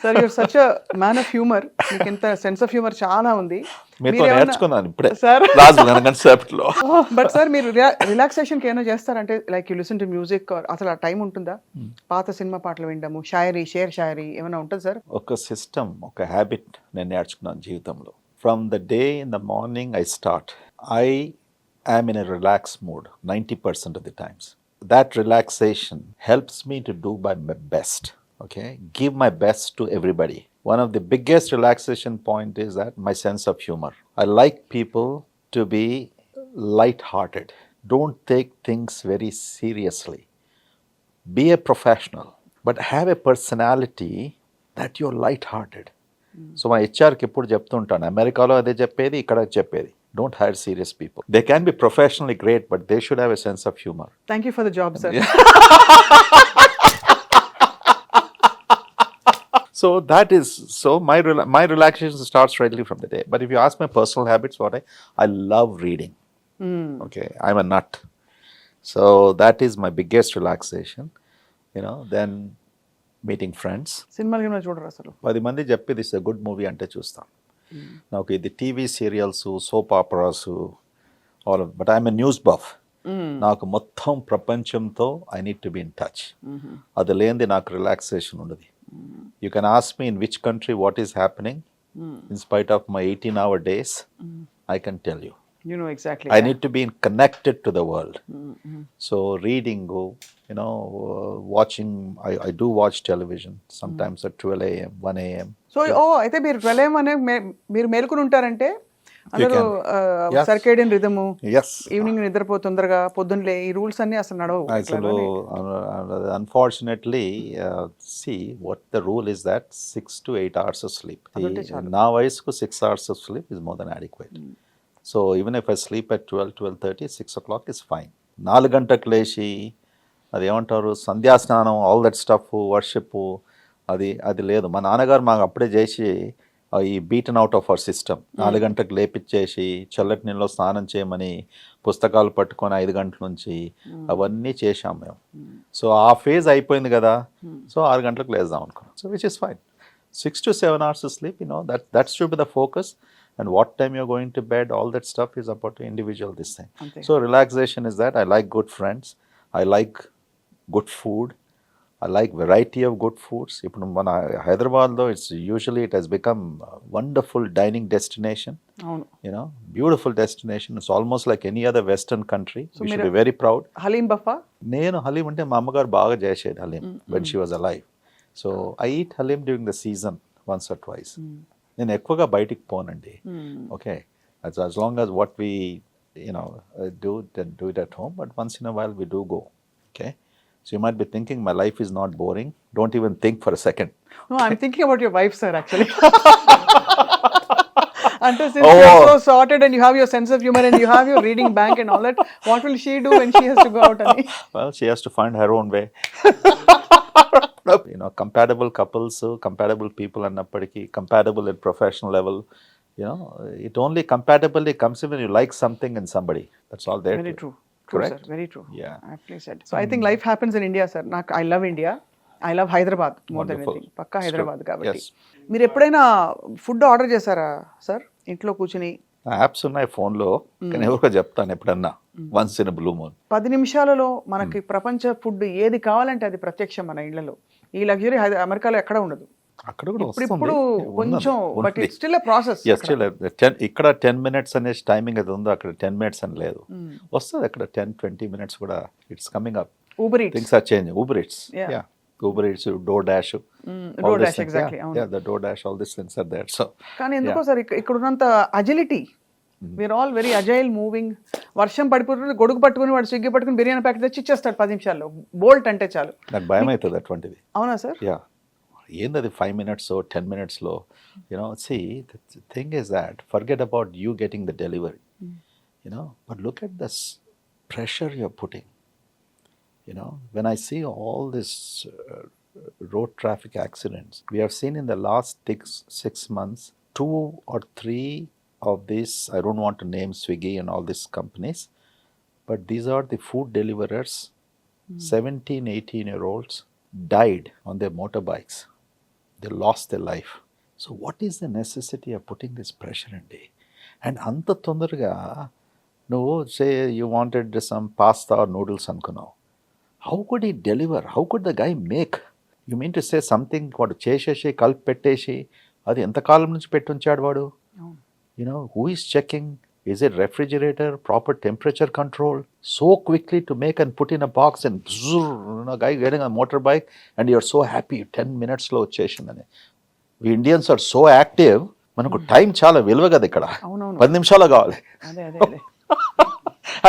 Sir your such a man of humour. మీకు ఇంత sense of humour చాలా ఉంది. మీతో నేర్చుకున్నాను ఇప్పుడే సార్ కాన్సెప్ట్ లో. బట్ సార్ మీరు రిలాక్సేషన్ కి ఏమైనా చేస్తారంటే like you listen to music, అసలు ఆ టైం ఉంటుందా? పాత సినిమా పాటలు వినడము, షేర్ షాయరీ ఏమైనా ఉంటుంది సార్? ఒక సిస్టమ్, ఒక హ్యాబిట్ నేను నేర్చుకున్నాను జీవితంలో. From the day in the morning I start, I am in a relaxed mood 90% of the times. That relaxation helps me to do my best. Okay, give my best to everybody. One of the biggest relaxation point is that my sense of humor. I like people to be light-hearted. Don't take things very seriously. Be a professional, but have a personality that you're light-hearted. So my HR కి ఎప్పుడు చెప్తుంటాను, అమెరికాలో అదే చెప్పేది, ఇక్కడ చెప్పేది. Don't hire serious people. They can be professionally great, but they should have a sense of humor. Thank you for the job, sir. So that is, so my relaxation starts rightly from the day. But if you ask my personal habits, I love reading. Okay, I'm a nut. So that is my biggest relaxation. Then meeting friends. సినిమాలు ఏమైనా చూడరా అసలు? 10 మంది చెప్పి this a good movie అంటే చూస్తాను. నాకు ఇది TV serials, soap operas, but I'm a news buff. నాకు మొత్తం ప్రపంచంతో I need to be in touch. అది లేనిది నాకు రిలాక్సేషన్ ఉండదు. You can ask me in which country what is happening, in spite of my 18-hour days, I can tell you. You know exactly. I need to be connected to the world. So reading, watching, I do watch television sometimes at 12 a.m., 1 a.m. So, అయితే మీరు 12 a.m. అనే మీరు మేల్కొని ఉంటారంటే అందరూ circadian రిథము, evening నిద్రపో తొందరగా, పొద్దున్నలే, ఈ రూల్స్ అన్ని అసలు నడవు. అసలు unfortunately, see what the rule is that 6 to 8 hours of sleep. నా వయసుకు 6 hours of sleep is more than adequate. So even if I sleep at 12, 12:30, 6 o'clock is fine. 4 గంటలకు లేచి అది ఏమంటారు, సంధ్యాస్నానం, ఆల్ దట్ స్టఫ్, వర్షిప్, అది లేదు. మా నాన్నగారు మాకు అప్పుడే చేసి ఈ beaten out of our system. 4 గంటలకు లేపిచ్చేసి చల్లటి నీళ్ళలో స్నానం చేయమని పుస్తకాలు పట్టుకొని 5 గంటల నుంచి అవన్నీ చేశాం మేము. సో ఆ ఫేజ్ అయిపోయింది కదా. సో 6 గంటలకు లేద్దాం అనుకున్నాం. So which is fine. 6 to 7 hours of sleep, that should be the focus. And what time you're going to bed, all that stuff is about the individual this thing. Okay. So relaxation is that I like good friends, I like good food, I like variety of good foods. If మన హైదరాబాద్ లో it has become a wonderful dining destination. Beautiful destination. It's almost like any other western country. So we should be very proud. Haleem బఫా? నేను హలీం అంటే మా అమ్మగారు బాగా చేసేది haleem when she was alive. So I eat haleem during the season once or twice. నేను ఎక్కువగా బయటికి పోనండి. Okay, as long as what we do, then do it at home, but once in a while we do go. Okay, so you might be thinking my life is not boring. Don't even think for a second. No, I'm thinking about your wife, sir, actually. Until since you're so sorted and you have your sense of humor and you have your reading bank and all that, what will she do when she has to go out? Well, she has to find her own way. Compatible couples, compatible people annappadiki, compatible at professional level, it only compatibility comes in when you like something in somebody. That's all there. Very true. Correct, sir, very true. Yeah, aptly said. So I think life happens in India, sir. I love India, I love Hyderabad more than anything. Pakka Hyderabad kabatti. మీరు ఎప్పుడైనా food order చేశారా sir ఇంట్లో కూర్చుని? Apps ఉన్నాయి ఫోన్లో, కానీ ఎవరికో చెప్తాను ఎప్పుడన్నా, వన్స్ ఇన్ బ్లూ మూన్. 10 నిమిషాలలో మనకి ప్రపంచ ఫుడ్ ఏది కావాలంటే అది ప్రత్యక్షం మన ఇళ్లలో. ఈ లగ్జరీ అమెరికాలో ఎక్కడ ఉండదు. అక్కడ కూడా ఇప్పుడు కొంచెం, but it's still a process. ఇక్కడ 10 minutes అనే టైమింగ్ అది ఉందో, అక్కడ 10 minutes అని లేదు. వస్తుంది అక్కడ 10-20 minutes కూడా. It's coming up. Uber Eats, things are changing. Uber Eats, yeah. Uber Eats, DoorDash, exactly. Yeah, the DoorDash, all these things are there. So కానీ ఎందుకో సార్ ఇక్కడ ఉన్నంత agility, we're all very agile moving. వర్షం పడిపోతుంది, గొడుగు పట్టుకుని వాడు Swiggy పట్టుకుని బిర్యానీ ప్యాకెట్ తెచ్చి ఇచ్చేస్తాడు 10 నిమిషాల్లో. బోల్ట్ అంటే చాలు. నాకు భయం అవుతుంది అటువంటిది. అవునా సార్? యా, ఏంది అది 5 minutes or 10 minutes లో. See, the thing is that forget about you getting the delivery, but look at this pressure you're putting. When I see all this road traffic accidents, we have seen in the last 6 months 2 or 3 of these, I don't want to name Swiggy and all these companies, but these are the food deliverers, 17-18-year-olds died on their motorbikes. they lost their life. So what is the necessity of putting this pressure in day? And anta తొందరగా నువ్వు say you wanted some pasta or noodles అనుకున్నావు. How could he deliver? How could the guy make? You mean to say something వాడు చేసేసి కలిపి పెట్టేసి అది ఎంతకాలం నుంచి పెట్టుంచాడు వాడు? Who is checking? Is it refrigerator, proper temperature control? So quickly to make and put in a box and guy getting a motorbike and you're so happy 10 minutes లో వచ్చేసిందని. We Indians are so active, మనకు time చాలా విలువ కదా ఇక్కడ. 10 నిమిషాలు కావాలి.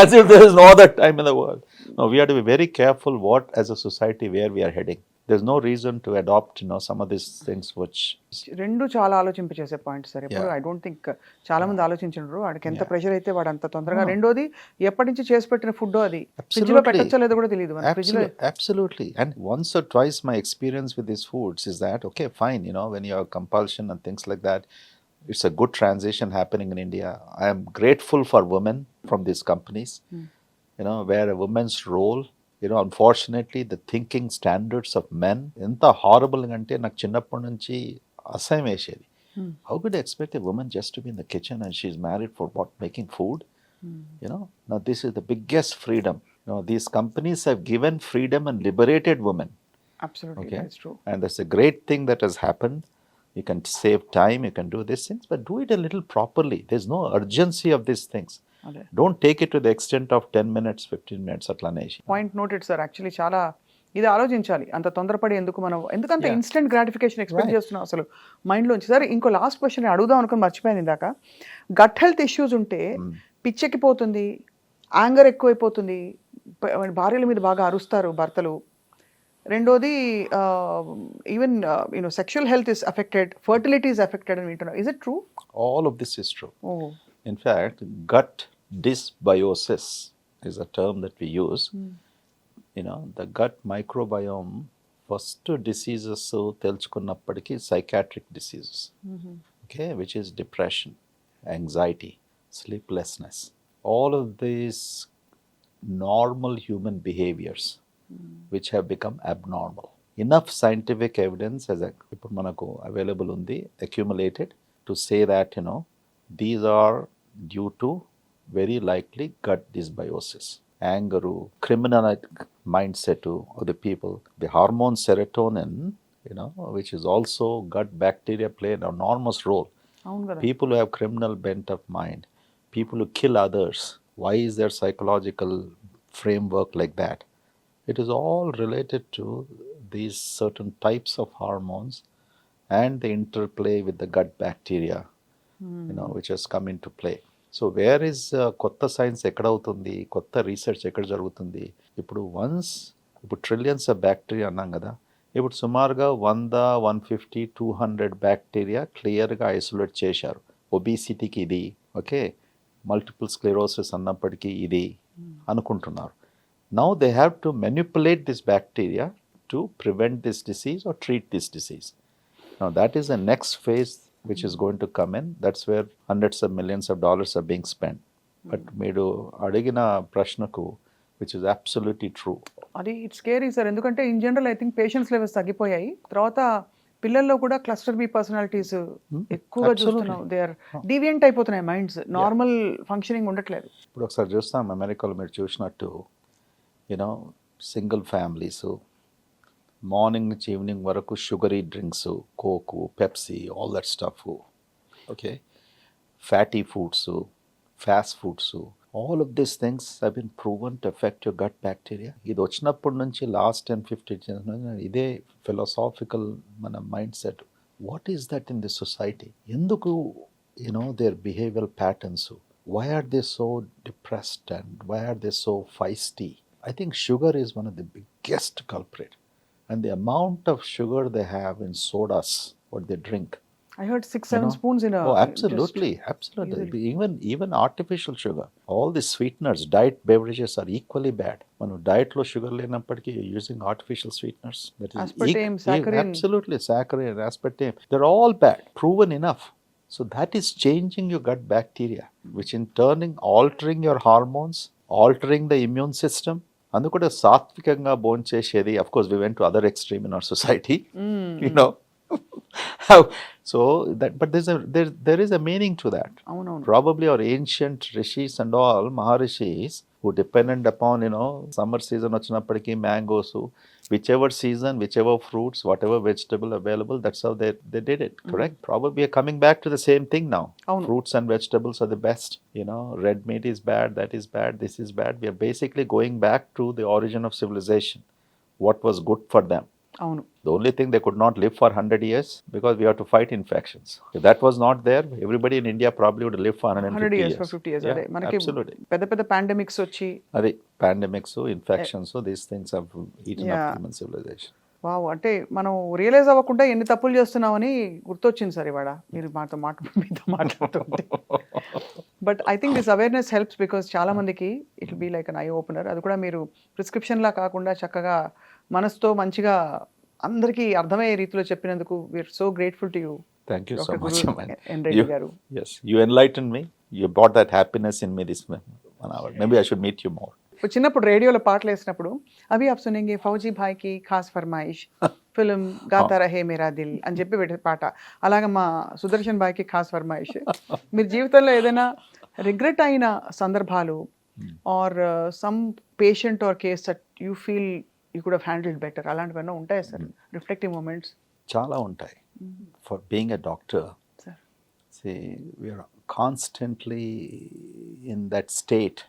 As if there is no other time in the world. No, we have to be very careful what as a society where we are heading. There's no reason to adopt, some of these things which... రెండు చాలా ఆలోచింపచేసే points sir. ఎప్పుడు I don't think చాలా మంది ఆలోచించరు వాడికి ఎంత pressure అయితే వాడు అంత తొందరగా. రెండోది ఎప్పటి నుంచి చేసి పెట్టిన ఫుడ్ అది ఫ్రిడ్జ్ లో పెట్టచ్చో లేదో కూడా తెలియదు. Absolutely. And once or twice my experience with these foods is that, okay, fine, when you have compulsion and things like that, it's a good transition happening in India. I am grateful for women from these companies, where a woman's role, unfortunately, the thinking standards of men, enta horrible ante నాకు చిన్నప్పటి నుంచి అసహ్యం వేసేది. How could I expect a woman just to be in the kitchen and she's married for what? Making food? Now this is the biggest freedom. These companies have given freedom and liberated women. Absolutely, okay? That's true. And that's a great thing that has happened. You can save time, you can do these things, but do it a little properly. There's no urgency of these things. Don't take it to the extent of 10 minutes, 15 minutes అట్లా అనేసి. Point noted sir. Actually చాలా ఇది ఆలోచించాలి. అంత తొందరపడి ఎందుకంత instant gratification expect చేస్తున్నాం అసలు మైండ్లోంచి. సార్ ఇంకో లాస్ట్ క్వశ్చన్ అడుగుదాం అనుకుని మర్చిపోయాను ఇందాక. గట్ హెల్త్ ఇష్యూస్ ఉంటే పిచ్చెక్కిపోతుంది, యాంగర్ ఎక్కువైపోతుంది, భార్యల మీద బాగా అరుస్తారు భర్తలు. రెండోది even sexual health is affected, fertility is affected అని వింటున్నాం. Is it true? All of this is true. In fact, gut dysbiosis is a term that we use. The gut microbiome, first diseases తెలుసుకున్నప్పటికీ psychiatric diseases, okay, which is depression, anxiety, sleeplessness. All of these normal human behaviors which have become abnormal. Enough scientific evidence as ఇప్పుడు మనకు available ఉంది, accumulated, to say that, these are due to very likely gut dysbiosis. Anger, criminal mindset of the people, the hormone serotonin, which is also gut bacteria play an enormous role. People who have criminal bent of mind, people who kill others, why is their psychological framework like that? It is all related to these certain types of hormones and the interplay with the gut bacteria, which has come into play. So where is కొత్త science ఎక్కడ అవుతుంది, కొత్త research ఎక్కడ జరుగుతుంది? ఇప్పుడు ఇప్పుడు trillions of bacteria అన్నాం కదా, ఇప్పుడు సుమారుగా 100, 150, 200 బ్యాక్టీరియా క్లియర్గా ఐసోలేట్ చేశారు. ఒబిసిటీకి ఇది, ఓకే, మల్టిపుల్ స్క్లెరోసిస్ అన్నప్పటికీ ఇది అనుకుంటున్నారు. Now they have to manipulate this bacteria to prevent this disease or treat this disease. Now that is the next phase which is going to come in. That's where hundreds of millions of dollars are being spent. But మీరు అడిగిన ప్రశ్నకు, which is absolutely true. అది it's scary sir. ఎందుకంటే in general I think patience levels తగ్గిపోయాయి. తర్వాత పిల్లల్లో కూడా cluster B personalities ఎక్కువగా చూస్తున్నాం. దే ఆర్ డీవియంట్ అయిపోతున్నాయి మైండ్స్, నార్మల్ ఫంక్షనింగ్ ఉండట్లేదు. ఇప్పుడు ఒకసారి చూస్తాం అమెరికాలో మీరు చూసినట్టు, సింగిల్ ఫ్యామిలీస్ మార్నింగ్ నుంచి ఈవినింగ్ వరకు sugary drinks, coke, Pepsi, all that stuff, okay, fatty foods, fast foods, all of these things have been proven to effect your gut bacteria. ఇది వచ్చినప్పటి నుంచి లాస్ట్ 10-15 years ఇదే ఫిలాసాఫికల్ మన mindset. What is that in this society? ఎందుకు their behavioural patterns, why are they so depressed and why are they so feisty? I think sugar is one of the biggest culprit, and the amount of sugar they have in sodas, what they drink. I heard 6-7 spoons in a... Oh, absolutely. Even artificial sugar. All the sweeteners, diet beverages are equally bad. When diet lo sugar lenappatiki, you're using artificial sweeteners. That is aspartame, saccharin. Absolutely, saccharin, aspartame. They're all bad, proven enough. So that is changing your gut bacteria, which in turning, altering your hormones, altering the immune system. అందుకూడా సాత్వికంగా భోంచేసేది, of course we went to other extreme in our society, So that, but there is a meaning to that. అవునవును. Probably our ancient rishis and all, Maharishis, who depended upon, summer season వచ్చినప్పటికీ mangoes, whichever season, whichever fruits, whatever vegetable available, that's how they did it, correct? Probably we are coming back to the same thing now. అవును. Fruits and vegetables are the best, red meat is bad, that is bad, this is bad. We are basically going back to the origin of civilization, what was good for them. అవును. The only thing, they could not live for 100 years because we have to fight infections. If that was not there, everybody in India probably would live for 100 150 years years. for 50 years. Yeah, అదే మనకి absolutely. పెద్ద పెద్ద pandemics వచ్చి Adi, pandemics, infections, these things have eaten up Yeah. human civilization. Wow, అంటే మనం realise అవ్వకుండా ఎన్ని తప్పులు చేస్తున్నామని గుర్తొచ్చింది సార్ ఇవాళ మీరు మీతో మాట్లాడుతుంటే. But I think this awareness helps because చాలా మందికి it will be like an eye opener. అది కూడా మీరు ప్రిస్క్రిప్షన్లా కాకుండా చక్కగా మనసుతో మంచిగా అందరికీ అర్థమయ్యే రీతిలో చెప్పినందుకు we're so grateful to you. Thank you so much, man. Reddy garu. Yes, you enlightened me. You brought that happiness in me this 1 hour. Maybe I should meet you more. ఇప్పుడు చిన్నప్పుడు రేడియోలో పాటలు వేసినప్పుడు అవి ఆప్ సునేంగే ఫౌజీ భాయ్కి ఖాస్ ఫర్మాయిష్ ఫిల్మ్ గాతా రహే మేరా దిల్ అని చెప్పి పెట్టే పాట. అలాగే మా సుదర్శన్ భాయ్కి ఖాస్ ఫర్మాయిష్. మీరు జీవితంలో ఏదైనా రిగ్రెట్ అయిన సందర్భాలు or some patient or case that you feel you could have handled better, అలాంటివన్నీ ఉంటాయి సార్ రిఫ్లెక్టివ్ మూమెంట్స్? చాలా ఉంటాయి. For being a doctor, Sir. see, we are constantly in that state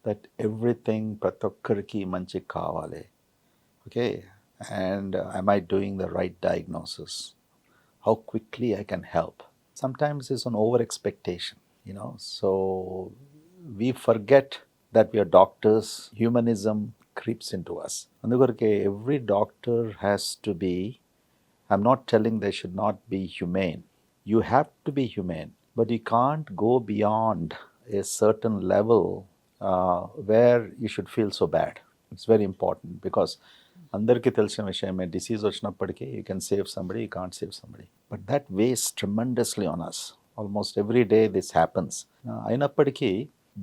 that everything ప్రతి ఒక్కరికి మంచి కావాలి. Okay, and am I doing the right diagnosis? How quickly I can help? Sometimes it's an over expectation, so we forget that we are doctors. Humanism creeps into us. అందుకొరకే every doctor has to be, I'm not telling they should not be humane. You have to be humane, but you can't go beyond a certain level where you should feel so bad. It's very important because andarki telisina vishayame, disease vachinappadiki you can save somebody, you can't save somebody. But that weighs tremendously on us. Almost every day this happens. Ainappadiki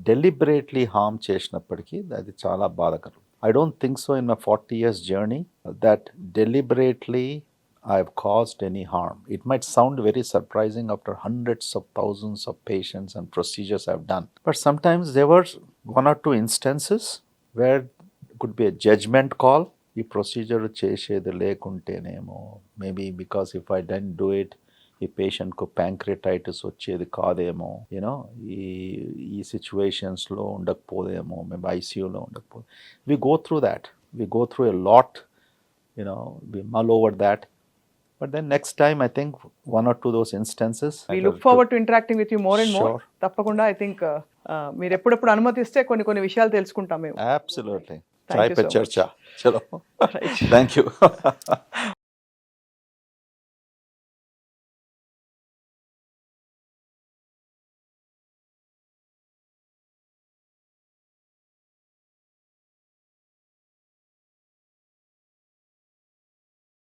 deliberately harm chesinappadiki adi chaala baadakaram. I don't think so in my 40 years journey that deliberately I have caused any harm. It might sound very surprising after hundreds of thousands of patients and procedures I've done. But sometimes there were 1 or 2 instances where it could be a judgment call. ఈ procedure చేసేది లేకుంటేనేమో, maybe because if I don't do it ఈ పేషెంట్కు pancreatitis వచ్చేది కాదేమో, ఈ సిచ్యువేషన్స్లో ఉండకపోదేమో, maybe ఐసీయూలో ఉండకపోతే. We go through that, we go through a lot, we mull over that. But then next time, I think 1 or 2 those instances. We look forward to interacting with you more and more. Sure. తప్పకుండా I think మీరు ఎప్పుడెప్పుడు అనుమతిస్తే కొన్ని విషయాలు తెలుసుకుంటాం మేము. Absolutely. Thank Chai you pe so charcha. Chalo. Right. Thank you.